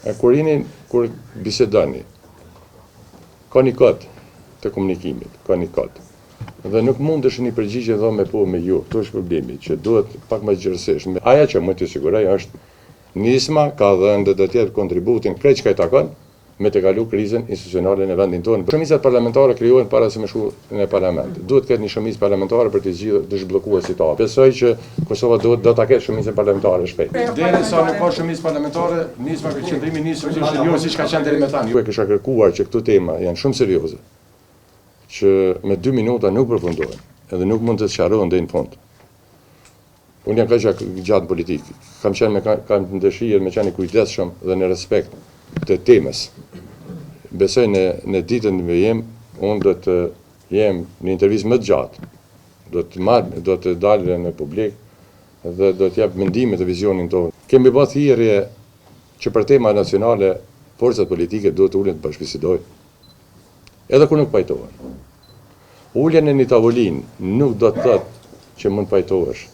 Kur bisedoni, ka një kod të komunikimit, ka një kod. Dhe nuk mund është një përgjigje dhe me po me ju, këto është problemi, që duhet pak më gjërësisht. Aja që më të siguroj është nisma ka dhënë dhe do të jetë kontributin krejt që ka i takon me të kalu krizën institucionale në vendin tonë. Shumicat parlamentare krijohen para se me shku në parlament. Duhet këtë një shumicë parlamentare për të zgjidhur të zhbllokuar situatë. Besoj që Kosova do ta ketë shumicën parlamentare shpejt. Derisa nuk ka shumicë parlamentare, nisma ka qëndrimi nisë është siç ka qenë deri më tani. Ju e kisha kërkuar që këto tema janë shumë serioze, që me 2 minuta nuk përfundohen, edhe nuk mund të sqarohen deri në fund. Unë jam kaq gjatë politikë, kam të dëshirë me qenë i kujdesshëm dhe në respekt të temës. Besoj në ditën me unë do të jem në intervistë më të gjatë, do të dalë në publik dhe do të jap mendimet e vizionin tonë. Kemi bërë thirrje që për tema nacionale forcat politike duhet të ulen të bashkëbisedojnë, edhe kur nuk pajtohen. Uljen në një tavolinë nuk do të thotë që mund pajtohesh,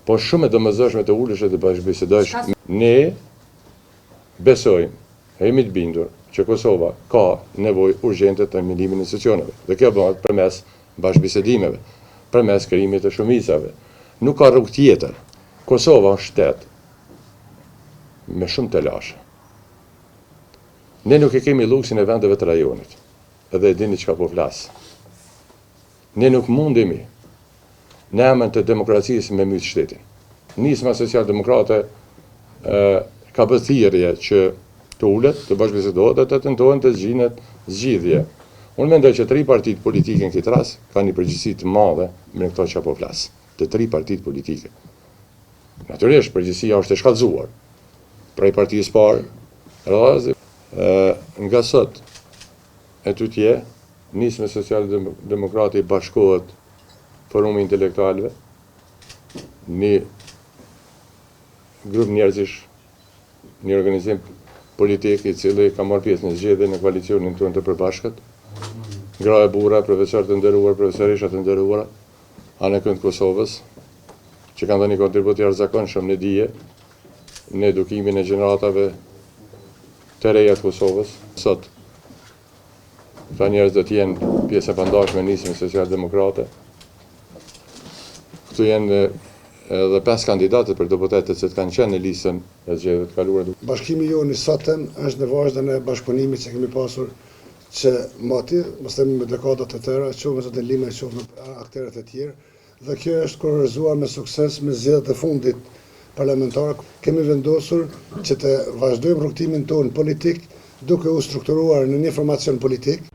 po shumë e domosdoshme të ulesh e të bashkëbisedosh. Ne besojmë, jemi të bindur që Kosova ka nevojë urgjente të mendimin e institucioneve. Dhe kjo bëhet përmes bashkëbisedimeve, përmes krijimit të shumicave. Nuk ka rrugë tjetër. Kosova është shtet me shumë të lashe. Ne nuk e kemi luksin e vendeve të rajonit, edhe e dini çka po flas. Ne nuk mundemi në emën të demokracisë me myt shtetin. Nisma Social-Demokrate ka bërë thirrje që të ulet, të bashkëbisedohet dhe të tentohen të zgjidhet zgjidhje. Unë mendoj që 3 partitë politike në këtë rast kanë një përgjegjësi të madhe me këto që po flas. Të 3 partitë politike. Natyrisht përgjegjësia është e shkallëzuar. Prej partisë parë, radhë nga sot e tutje, Nisma Social-Demokrati bashkohet Forumi Intelektualëve, një grup njerëzish, një organizim politik i cili ka marrë pjesë në zgjedhje në koalicionin tonë të përbashkët, gra e burra, profesorë të nderuar, profesoresha të nderuara, anë kënd Kosovës, që kanë dhënë një kontribut i jashtëzakonshëm në dije, në edukimin e gjeneratave të reja të Kosovës. Sot, këta njerëz do të jenë pjesë e pandashme e Nismës Social-Demokrate. Këtu janë edhe 5 kandidatët për deputetët që kanë qenë në listën e zgjedhjeve të kaluara. Bashkimi jonë i sotëm është në vazhdim e bashkëpunimit që kemi pasur që moti, mos themi me dekadat të tëra, qoftë me zotin Lima, qoftë me aktorët e tjerë, dhe kjo është kurorzuar me sukses me zgjedhjet e fundit parlamentar. Kemi vendosur që të vazhdojmë rrugtimin tonë politik duke u strukturuar në një formacion politik.